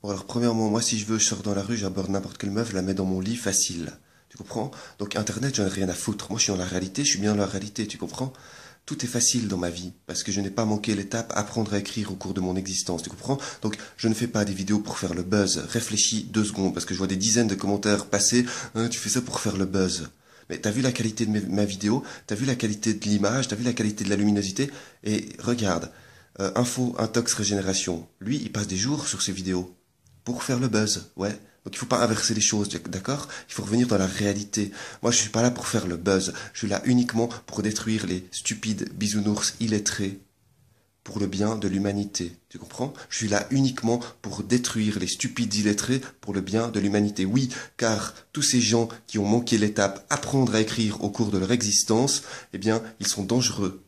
Bon, alors, premièrement, moi, si je veux, je sors dans la rue, j'aborde n'importe quelle meuf, je la mets dans mon lit, facile. Tu comprends? Donc, Internet, j'en ai rien à foutre. Moi, je suis dans la réalité, je suis bien dans la réalité, tu comprends? Tout est facile dans ma vie, parce que je n'ai pas manqué l'étape apprendre à écrire au cours de mon existence, tu comprends? Donc, je ne fais pas des vidéos pour faire le buzz. Réfléchis 2 secondes, parce que je vois des dizaines de commentaires passer, hein, tu fais ça pour faire le buzz. Mais t'as vu la qualité de ma vidéo, t'as vu la qualité de l'image, t'as vu la qualité de la luminosité, et regarde, Info Intox Régénération, lui, il passe des jours sur ses vidéos pour faire le buzz, ouais. Donc il faut pas inverser les choses, d'accord? Il faut revenir dans la réalité. Moi, je suis pas là pour faire le buzz. Je suis là uniquement pour détruire les stupides bisounours illettrés pour le bien de l'humanité. Tu comprends? Je suis là uniquement pour détruire les stupides illettrés pour le bien de l'humanité. Oui, car tous ces gens qui ont manqué l'étape apprendre à écrire au cours de leur existence, eh bien, ils sont dangereux.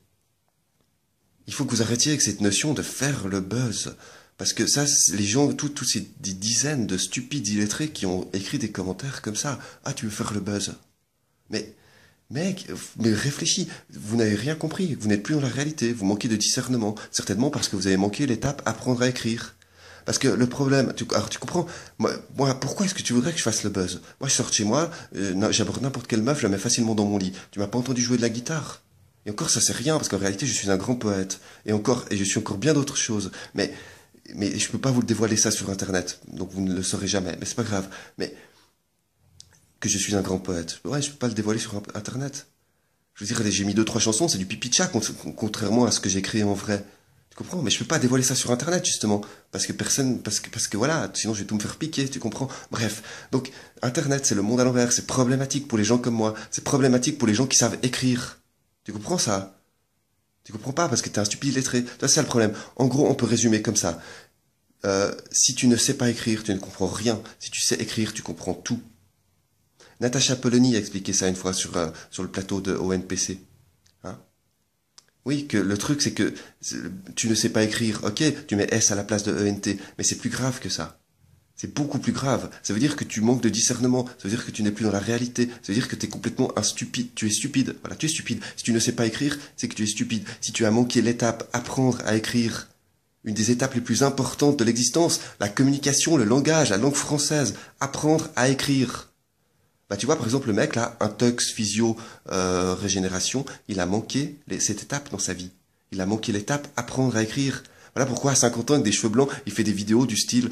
Il faut que vous arrêtiez avec cette notion de faire le buzz. Parce que ça, les gens, tous ces des dizaines de stupides illettrés qui ont écrit des commentaires comme ça. Ah, tu veux faire le buzz. Mais, mec, mais réfléchis. Vous n'avez rien compris. Vous n'êtes plus dans la réalité. Vous manquez de discernement. Certainement parce que vous avez manqué l'étape apprendre à écrire. Parce que le problème, alors tu comprends, moi, pourquoi est-ce que tu voudrais que je fasse le buzz? Moi, je sors de chez moi, j'aborde n'importe quelle meuf, je la mets facilement dans mon lit. Tu m'as pas entendu jouer de la guitare? Et encore, ça c'est rien, parce qu'en réalité, je suis un grand poète. Et je suis encore bien d'autres choses. Mais je peux pas vous le dévoiler ça sur Internet. Donc vous ne le saurez jamais. Mais c'est pas grave. Mais, que je suis un grand poète. Ouais, je peux pas le dévoiler sur Internet. Je veux dire, j'ai mis 2, 3 chansons, c'est du pipi de chat, contrairement à ce que j'ai créé en vrai. Tu comprends? Mais je peux pas dévoiler ça sur Internet, justement. Parce que voilà, sinon je vais tout me faire piquer, tu comprends? Bref. Donc, Internet, c'est le monde à l'envers. C'est problématique pour les gens comme moi. C'est problématique pour les gens qui savent écrire. Tu comprends ça? Tu comprends pas parce que t'es un stupide illettré. Ça, c'est le problème. En gros, on peut résumer comme ça. Si tu ne sais pas écrire, tu ne comprends rien. Si tu sais écrire, tu comprends tout. Natacha Polony a expliqué ça une fois sur le plateau de ONPC. Hein? Oui, que le truc, c'est que tu ne sais pas écrire. Ok, tu mets S à la place de ENT. Mais c'est plus grave que ça. C'est beaucoup plus grave. Ça veut dire que tu manques de discernement. Ça veut dire que tu n'es plus dans la réalité. Ça veut dire que tu es complètement un stupide. Tu es stupide. Voilà, tu es stupide. Si tu ne sais pas écrire, c'est que tu es stupide. Si tu as manqué l'étape apprendre à écrire, une des étapes les plus importantes de l'existence, la communication, le langage, la langue française, apprendre à écrire. Bah tu vois, par exemple, le mec là, Intox Physio Régénération, il a manqué cette étape dans sa vie. Il a manqué l'étape apprendre à écrire. Voilà pourquoi à 50 ans, avec des cheveux blancs, il fait des vidéos du style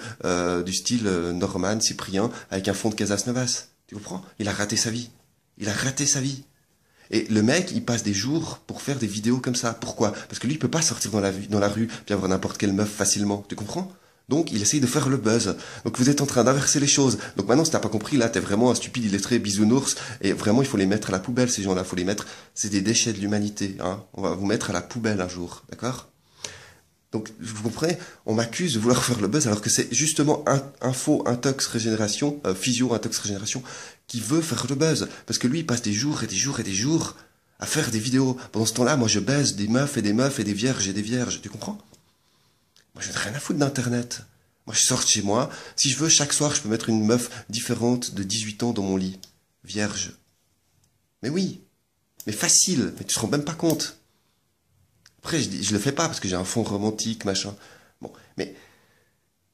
Norman, Cyprien, avec un fond de Casas Novas. Tu comprends? Il a raté sa vie. Il a raté sa vie. Et le mec, il passe des jours pour faire des vidéos comme ça. Pourquoi? Parce que lui, il peut pas sortir dans la rue, puis avoir n'importe quelle meuf facilement. Tu comprends? Donc, il essaye de faire le buzz. Donc, vous êtes en train d'inverser les choses. Donc, maintenant, si t'as pas compris, là, t'es vraiment un stupide illettré bisounours. Et vraiment, il faut les mettre à la poubelle, ces gens-là. Faut les mettre, c'est des déchets de l'humanité, hein. On va vous mettre à la poubelle un jour. D'accord? Donc, vous comprenez, on m'accuse de vouloir faire le buzz alors que c'est justement Info Intox Régénération, Physio Intox Régénération, qui veut faire le buzz. Parce que lui, il passe des jours et des jours et des jours à faire des vidéos. Pendant ce temps-là, moi, je baise des meufs et des meufs et des vierges et des vierges. Tu comprends? Moi, je n'ai rien à foutre d'Internet. Moi, je sors de chez moi. Si je veux, chaque soir, je peux mettre une meuf différente de 18 ans dans mon lit. Vierge. Mais oui. Mais facile. Mais tu te rends même pas compte. Après, je le fais pas parce que j'ai un fond romantique, machin. Bon, mais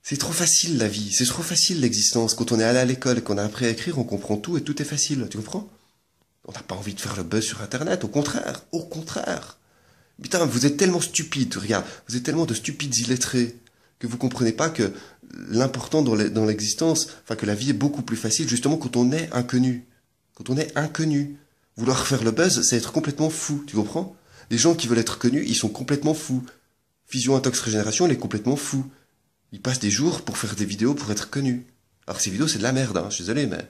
c'est trop facile la vie, c'est trop facile l'existence. Quand on est allé à l'école et qu'on a appris à écrire, on comprend tout et tout est facile, tu comprends? On n'a pas envie de faire le buzz sur Internet, au contraire, au contraire. Putain, vous êtes tellement stupides, regarde, vous êtes tellement de stupides illettrés que vous comprenez pas que l'important dans l'existence, enfin que la vie est beaucoup plus facile justement quand on est inconnu. Quand on est inconnu. Vouloir faire le buzz, c'est être complètement fou, tu comprends? Les gens qui veulent être connus, ils sont complètement fous. Physio Intox Régénération, il est complètement fou. Il passe des jours pour faire des vidéos pour être connu. Alors ces vidéos, c'est de la merde, hein, je suis désolé, mais...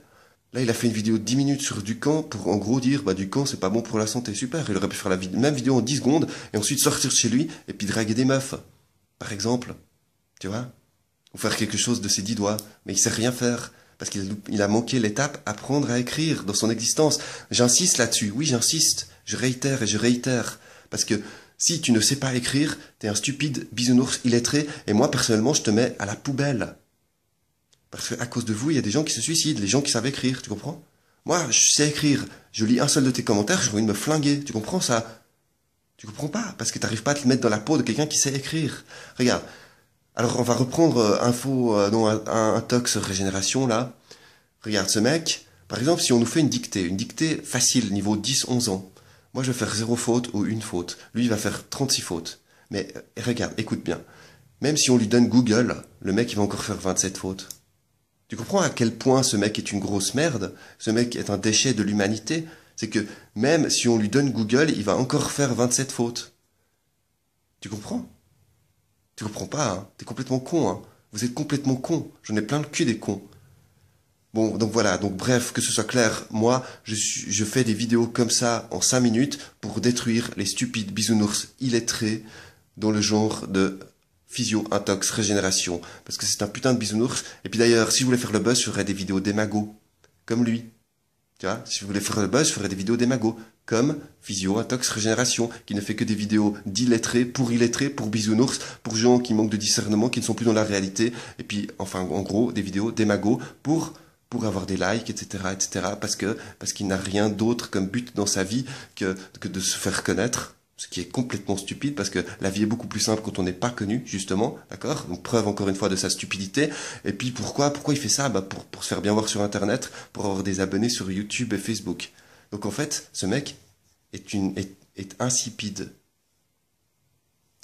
Là, il a fait une vidéo de 10 minutes sur Ducan pour en gros dire, bah Ducan, c'est pas bon pour la santé, super. Il aurait pu faire la même vidéo en 10 secondes et ensuite sortir de chez lui et puis draguer des meufs. Par exemple. Tu vois? Ou faire quelque chose de ses 10 doigts. Mais il sait rien faire. Parce qu'il a manqué l'étape apprendre à écrire dans son existence. J'insiste là-dessus. Oui, j'insiste. Je réitère et je réitère. Parce que si tu ne sais pas écrire, t'es un stupide bisounours illettré, et moi, personnellement, je te mets à la poubelle. Parce qu'à cause de vous, il y a des gens qui se suicident, les gens qui savent écrire, tu comprends? Moi, je sais écrire. Je lis un seul de tes commentaires, j'ai envie de me flinguer. Tu comprends ça? Tu comprends pas? Parce que t'arrives pas à te mettre dans la peau de quelqu'un qui sait écrire. Regarde. Alors, on va reprendre non, un tox régénération, là. Regarde ce mec. Par exemple, si on nous fait une dictée facile, niveau 10-11 ans. Moi, je vais faire 0 faute ou une faute. Lui, il va faire 36 fautes. Mais regarde, écoute bien. Même si on lui donne Google, le mec, il va encore faire 27 fautes. Tu comprends à quel point ce mec est une grosse merde? Ce mec est un déchet de l'humanité? C'est que même si on lui donne Google, il va encore faire 27 fautes. Tu comprends? Tu comprends pas, hein? T'es complètement con, hein? Vous êtes complètement con. J'en ai plein le cul des cons. Bon, donc voilà, donc bref, que ce soit clair, moi, je fais des vidéos comme ça en 5 minutes pour détruire les stupides bisounours illettrés dans le genre de physio, intox, régénération. Parce que c'est un putain de bisounours. Et puis d'ailleurs, si je voulais faire le buzz, je ferais des vidéos d'émago. Comme lui. Tu vois, si je voulais faire le buzz, je ferais des vidéos d'émago. Comme physio, intox, régénération, qui ne fait que des vidéos d'illettrés, pour bisounours, pour gens qui manquent de discernement, qui ne sont plus dans la réalité. Et puis, enfin, en gros, des vidéos d'émago pour avoir des likes, etc., parce qu'il n'a rien d'autre comme but dans sa vie que de se faire connaître, ce qui est complètement stupide, parce que la vie est beaucoup plus simple quand on n'est pas connu, justement, d'accord? Donc preuve encore une fois de sa stupidité. Et puis pourquoi il fait ça? Bah pour se faire bien voir sur Internet, pour avoir des abonnés sur YouTube et Facebook. Donc en fait, ce mec est insipide.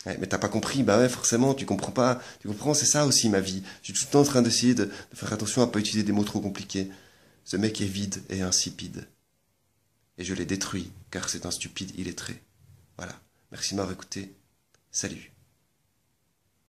Ouais, mais t'as pas compris, bah ouais, forcément, tu comprends pas. Tu comprends, c'est ça aussi ma vie. Je suis tout le temps en train d'essayer de faire attention à pas utiliser des mots trop compliqués. Ce mec est vide et insipide. Et je l'ai détruit, car c'est un stupide illettré. Voilà. Merci de m'avoir écouté. Salut.